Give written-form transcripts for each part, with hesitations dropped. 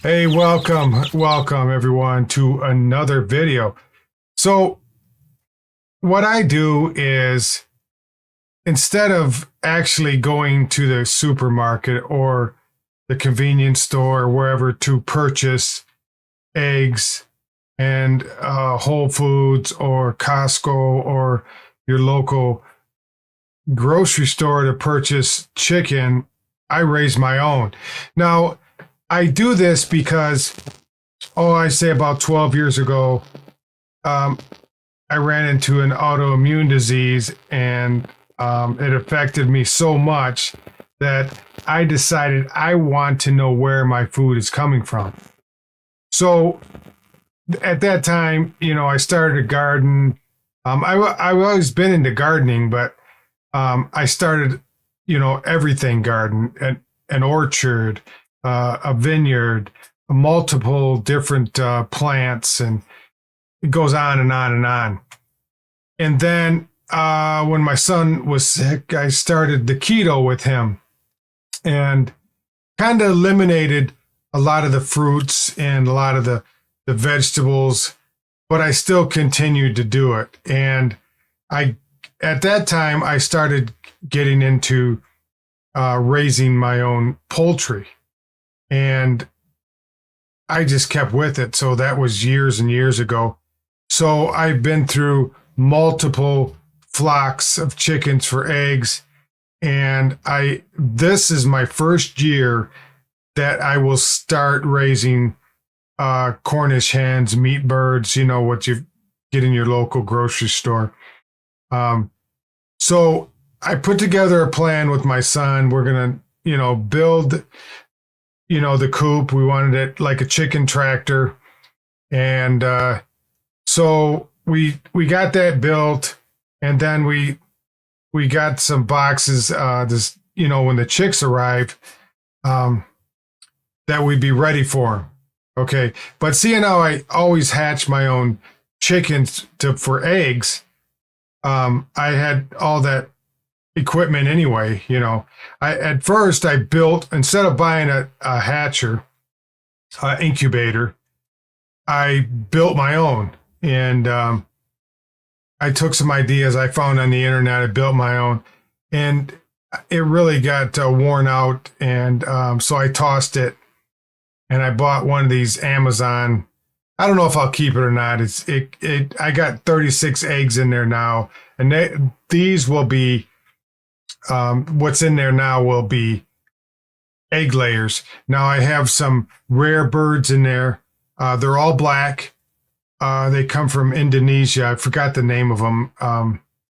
Hey, welcome everyone to another video. So what I do is instead of actually going to the supermarket or the convenience store or wherever to purchase eggs and Whole Foods or Costco or your local grocery store to purchase chicken, I raise my own. Now, I do this because, I say about 12 years ago, um, I ran into an autoimmune disease and it affected me so much that I decided I want to know where my food is coming from. So at that time, I started a garden. I've always been into gardening, but I started, everything garden, an orchard, a vineyard, multiple different plants, and it goes on and on and on. And then when my son was sick, I started the keto with him and kind of eliminated a lot of the fruits and a lot of the vegetables, but I still continued to do it. And at that time, I started getting into raising my own poultry, and I just kept with it. So that was years and years ago. So I've been through multiple flocks of chickens for eggs, and this is my first year that I will start raising Cornish hens, meat birds, what you get in your local grocery store. So I put together a plan with my son. We're going to, build, the coop. We wanted it like a chicken tractor. And so we got that built. And then we got some boxes, when the chicks arrive, that we'd be ready for them. Okay. But seeing how I always hatch my own chickens for eggs, I had all that equipment anyway. At first I built, instead of buying a hatcher, incubator, I built my own. And I took some ideas I found on the internet. I built my own, and it really got worn out. And so I tossed it, and I bought one of these Amazon. I don't know if I'll keep it or not. I got 36 eggs in there now, and these will be, what's in there now will be egg layers. Now I have some rare birds in there. They're all black. They come from Indonesia. I forgot the name of them.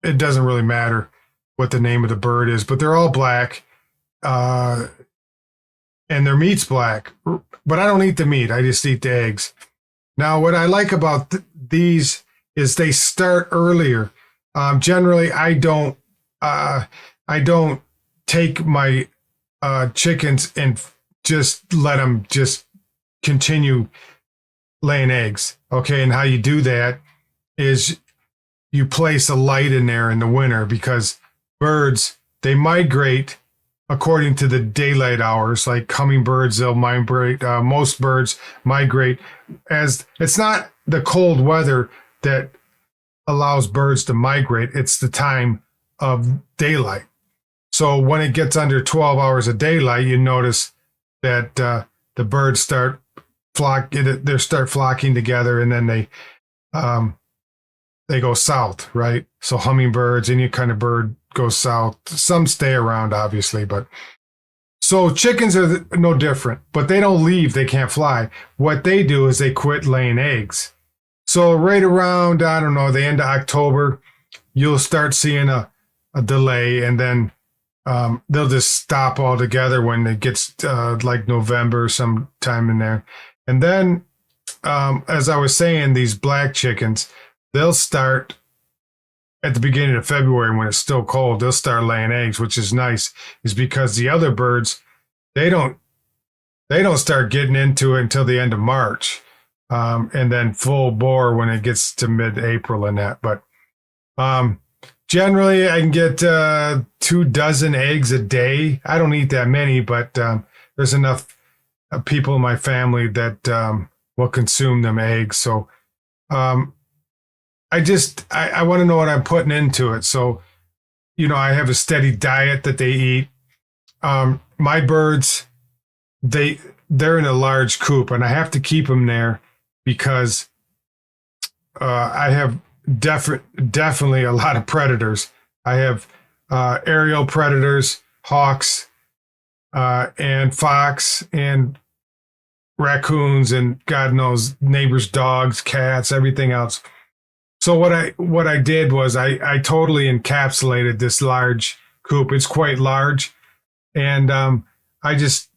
It doesn't really matter what the name of the bird is, but they're all black. And their meat's black, but I don't eat the meat. I just eat the eggs. Now, what I like about these is they start earlier. Generally, I don't take my chickens and just let them just continue laying eggs. Okay, and how you do that is you place a light in there in the winter, because birds, they migrate according to the daylight hours. Like hummingbirds, they'll migrate. Most birds migrate as it's not the cold weather that allows birds to migrate. It's the time of daylight. So when it gets under 12 hours of daylight, you notice that the birds start flocking together, and then they go south, right? So hummingbirds, any kind of bird goes south. Some stay around, obviously, but so chickens are no different, but they don't leave. They can't fly. What they do is they quit laying eggs. So right around, I don't know, the end of October, you'll start seeing a delay, and then they'll just stop altogether when it gets like November, sometime in there. And then, as I was saying, these black chickens, they'll start at the beginning of February when it's still cold. They'll start laying eggs, which is nice, is because the other birds, they don't start getting into it until the end of March, and then full bore when it gets to mid-April and that. But generally, I can get 2 dozen eggs a day. I don't eat that many, but there's enough people in my family that will consume them eggs. So um, I want to know what I'm putting into it. So, I have a steady diet that they eat. My birds, they're in a large coop, and I have to keep them there because I have definitely a lot of predators. I have aerial predators, hawks, and fox, and raccoons, and God knows neighbors' dogs, cats, everything else. So what I did was I totally encapsulated this large coop. It's quite large, and I just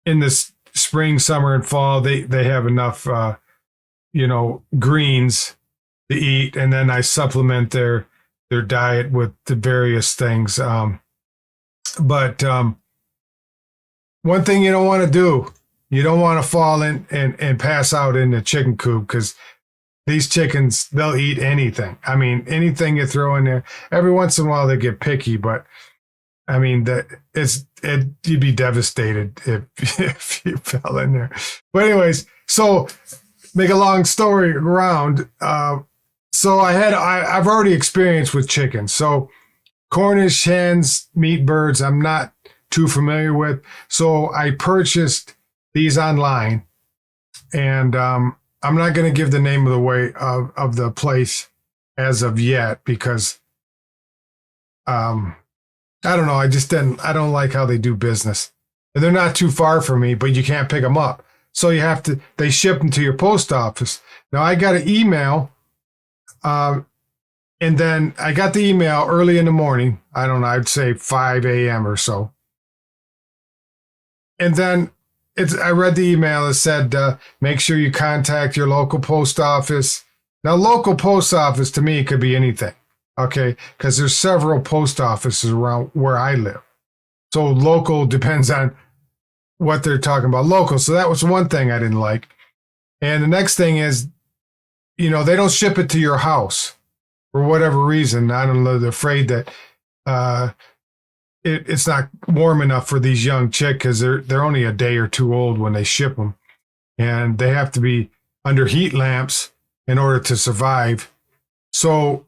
in this spring, summer, and fall they have enough greens to eat, and then I supplement their diet with the various things. But one thing you don't want to do, you don't want to fall in and pass out in the chicken coop, because these chickens, they'll eat anything. I mean, anything you throw in there. Every once in a while they get picky, but I mean you'd be devastated if you fell in there. But anyways, so make a long story around. So I've already experienced with chickens. So Cornish hens, meat birds, I'm not too familiar with. So I purchased these online, and I'm not going to give the name of the place as of yet, because I don't know. I don't like how they do business. And they're not too far from me, but you can't pick them up. So they ship them to your post office. Now I got an email, and then I got the email early in the morning. I don't know, I'd say 5 a.m. or so. And then I read the email. It said, make sure you contact your local post office. Now, local post office to me could be anything, okay? Because there's several post offices around where I live. So local depends on what they're talking about local. So that was one thing I didn't like. And the next thing is, they don't ship it to your house for whatever reason. I don't know. They're afraid that it's not warm enough for these young chicks, because they're only a day or two old when they ship them, and they have to be under heat lamps in order to survive. So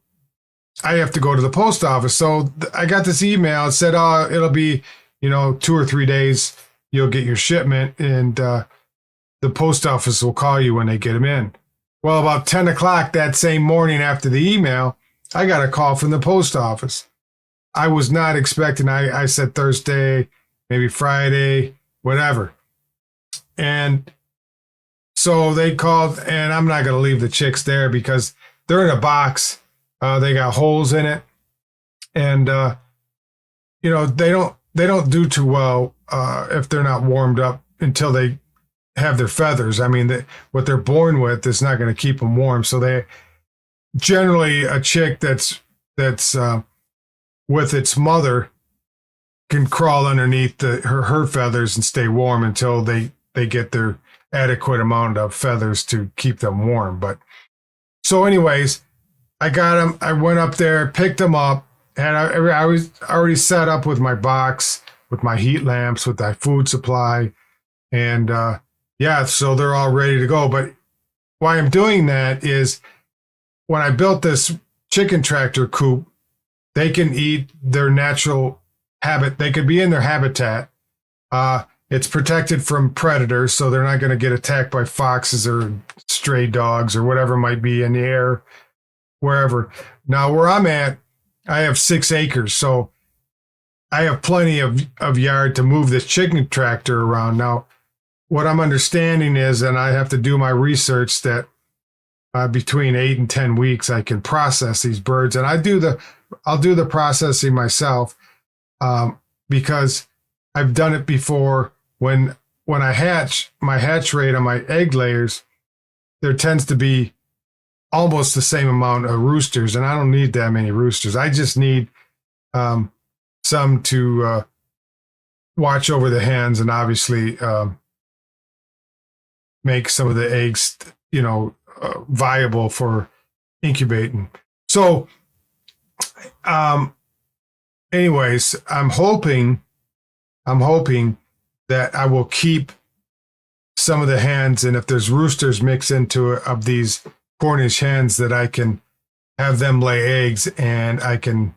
I have to go to the post office. So I got this email. It said, "Oh, it'll be 2 or 3 days. You'll get your shipment, and the post office will call you when they get them in." Well, about 10 o'clock that same morning after the email, I got a call from the post office. I was not expecting. I said Thursday, maybe Friday, whatever. And so they called, and I'm not going to leave the chicks there because they're in a box. They got holes in it, and they don't do too well if they're not warmed up until they have their feathers. I mean, what they're born with is not going to keep them warm. So they generally, a chick that's with its mother can crawl underneath her feathers and stay warm until they get their adequate amount of feathers to keep them warm. But so anyways, I got them. I went up there, picked them up, and I was already set up with my box, with my heat lamps, with my food supply. And so they're all ready to go. But why I'm doing that is when I built this chicken tractor coop, they can eat their natural habit. They could be in their habitat. It's protected from predators, so they're not going to get attacked by foxes or stray dogs or whatever might be in the air, wherever. Now, where I'm at, I have 6 acres, so I have plenty of yard to move this chicken tractor around. Now, what I'm understanding is, and I have to do my research, that between 8 and 10 weeks, I can process these birds, and I'll do the processing myself because I've done it before. When I hatch, my hatch rate on my egg layers, there tends to be almost the same amount of roosters, and I don't need that many roosters. I just need some to watch over the hens, and obviously make some of the eggs, viable for incubating. So, anyways, I'm hoping that I will keep some of the hens, and if there's roosters mixed into it of these Cornish hens, that I can have them lay eggs and I can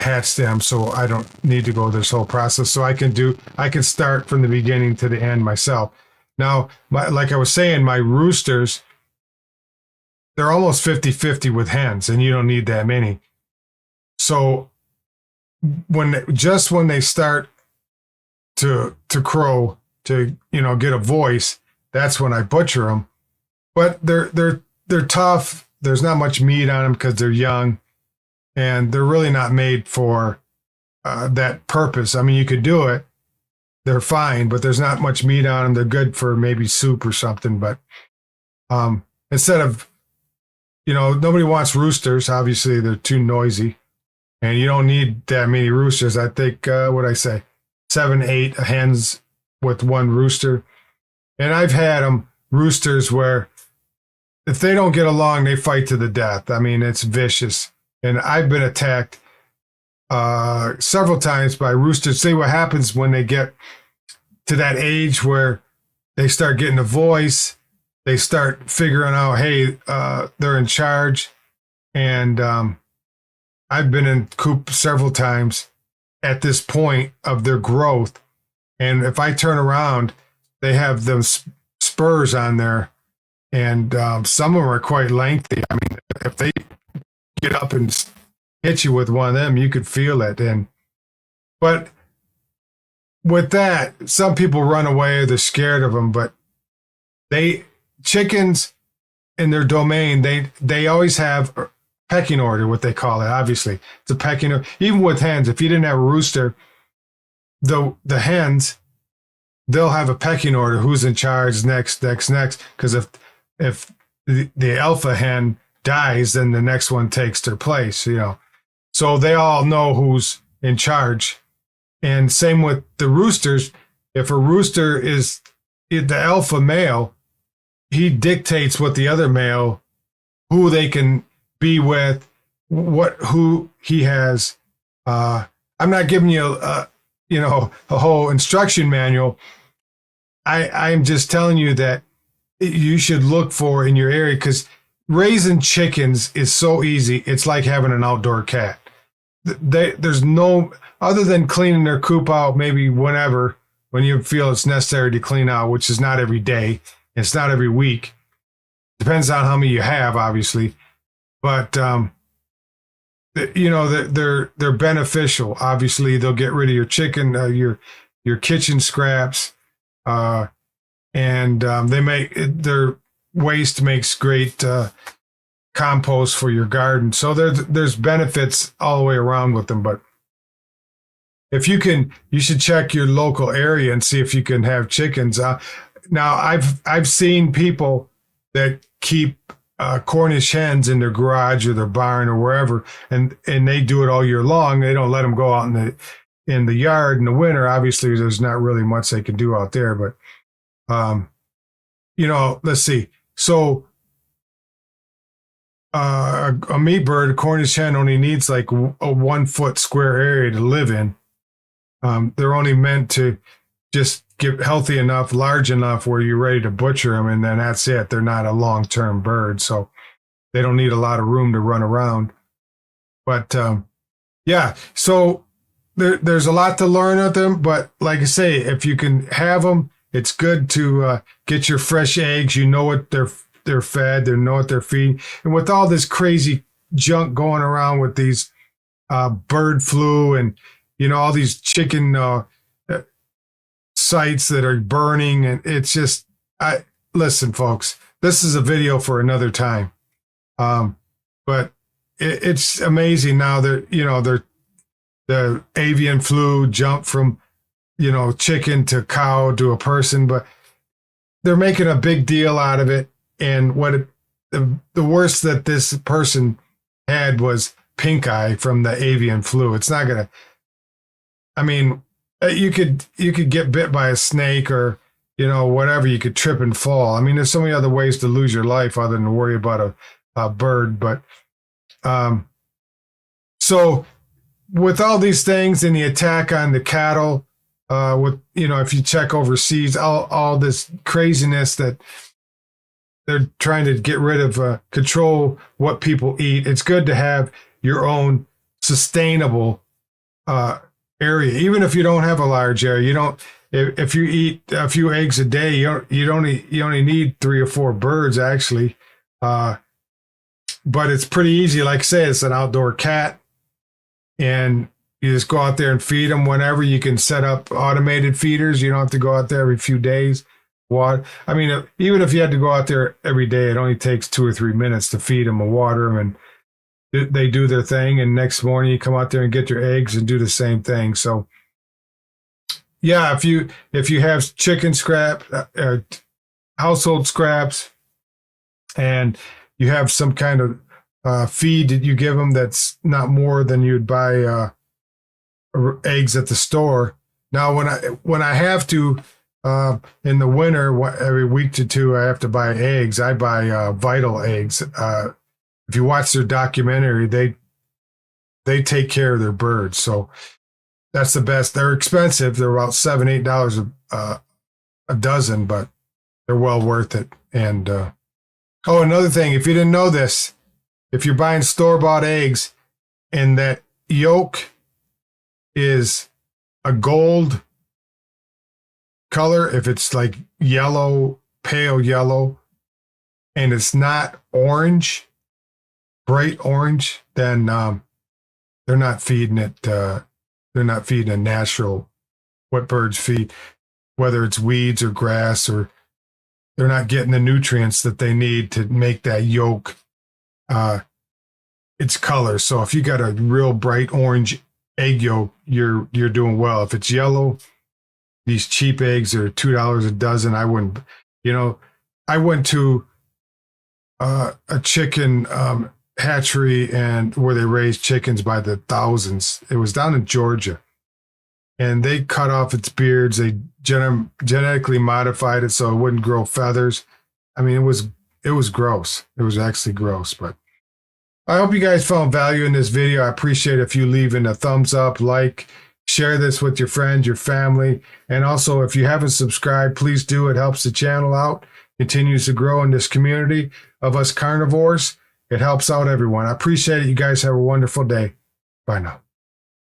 hatch them, so I don't need to go this whole process. So I can start from the beginning to the end myself. Now, like I was saying, my roosters, they're almost 50-50 with hens, and you don't need that many. So when they start to crow, to get a voice, that's when I butcher them. But they're tough. There's not much meat on them because they're young, and they're really not made for that purpose. I mean, you could do it. They're fine, but there's not much meat on them. They're good for maybe soup or something. But instead of, nobody wants roosters. Obviously, they're too noisy, and you don't need that many roosters. I think, what I say, 7, 8 hens with one rooster. And I've had roosters where if they don't get along, they fight to the death. I mean, it's vicious. And I've been attacked several times by roosters. See what happens when they get to that age where they start getting a voice. They start figuring out, hey, they're in charge. And I've been in coop several times at this point of their growth. And if I turn around, they have those spurs on there. And some of them are quite lengthy. I mean, if they get up and hit you with one of them, you could feel it. But with that, some people run away or they're scared of them. But chickens in their domain, they always have a pecking order, what they call it. Obviously, it's a pecking order. Even with hens, if you didn't have a rooster, the hens, they'll have a pecking order. Who's in charge next? Because if the alpha hen dies, then the next one takes their place. So they all know who's in charge. And same with the roosters. If a rooster is the alpha male, he dictates what the other male, who they can be with, who he has. I'm not giving you a whole instruction manual. I'm just telling you that you should look for in your area, because raising chickens is so easy. It's like having an outdoor cat. There's no, other than cleaning their coop out maybe whenever, when you feel it's necessary to clean out, which is not every day. It's not every week. Depends on how many you have, obviously. But, they're beneficial. Obviously, they'll get rid of your chicken, your kitchen scraps. And their waste makes great compost for your garden. So there's benefits all the way around with them. But if you should check your local area and see if you can have chickens. Now I've seen people that keep Cornish hens in their garage or their barn or wherever, and they do it all year long. They don't let them go out in the yard in the winter. Obviously, there's not really much they can do out there, but let's see. So a meat bird, a Cornish hen, only needs like a 1 foot square area to live in. They're only meant to just get healthy enough, large enough where you're ready to butcher them, and then that's it. They're not a long-term bird, so they don't need a lot of room to run around. But yeah, so there's a lot to learn with them. But like I say, if you can have them, it's good to get your fresh eggs. You know what they're fed. They know what they're feeding. And with all this crazy junk going around with these bird flu and all these chicken sites that are burning, and it's just, listen, folks, this is a video for another time. But it's amazing now that the avian flu jumped from chicken to cow to a person, but they're making a big deal out of it. And the worst that this person had was pink eye from the avian flu. It's not gonna, I mean, you could get bit by a snake or whatever. You could trip and fall. I mean, there's so many other ways to lose your life other than to worry about a bird. But so with all these things and the attack on the cattle, with, if you check overseas, all this craziness that they're trying to get rid of, control what people eat. It's good to have your own sustainable area, even if you don't have a large area. You don't. If you eat a few eggs a day, you only need 3 or 4 birds actually. But it's pretty easy. Like I say, it's an outdoor cat, and you just go out there and feed them whenever. You can set up automated feeders. You don't have to go out there every few days. I mean, even if you had to go out there every day, it only takes 2 or 3 minutes to feed them and water them, and they do their thing. And next morning you come out there and get your eggs and do the same thing. So yeah, if you have chicken scrap, household scraps, and you have some kind of feed that you give them that's not more than you'd buy eggs at the store. Now, when I have to in the winter, every week to 2, I have to buy eggs. I buy Vital eggs. If you watch their documentary, they take care of their birds, so that's the best. They're expensive. They're about $7-8 a dozen, but they're well worth it. And another thing, if you didn't know this, if you're buying store-bought eggs and that yolk is a gold color, if it's like yellow, pale yellow, and it's not orange, bright orange, then they're not feeding it. They're not feeding a natural, what birds feed, whether it's weeds or grass, or they're not getting the nutrients that they need to make that yolk its color. So if you got a real bright orange egg yolk, you're doing well. If it's yellow, these cheap eggs are $2 a dozen. I went to a chicken hatchery and where they raise chickens by the thousands. It was down in Georgia, and they cut off its beards. They genetically modified it so it wouldn't grow feathers. I mean, it was gross. It was actually gross. But I hope you guys found value in this video. I appreciate if you leaving a thumbs up, like, share this with your friends, your family, and also if you haven't subscribed, please do. It helps the channel out, continues to grow in this community of us carnivores. It helps out everyone. I appreciate it. You guys have a wonderful day. Bye now.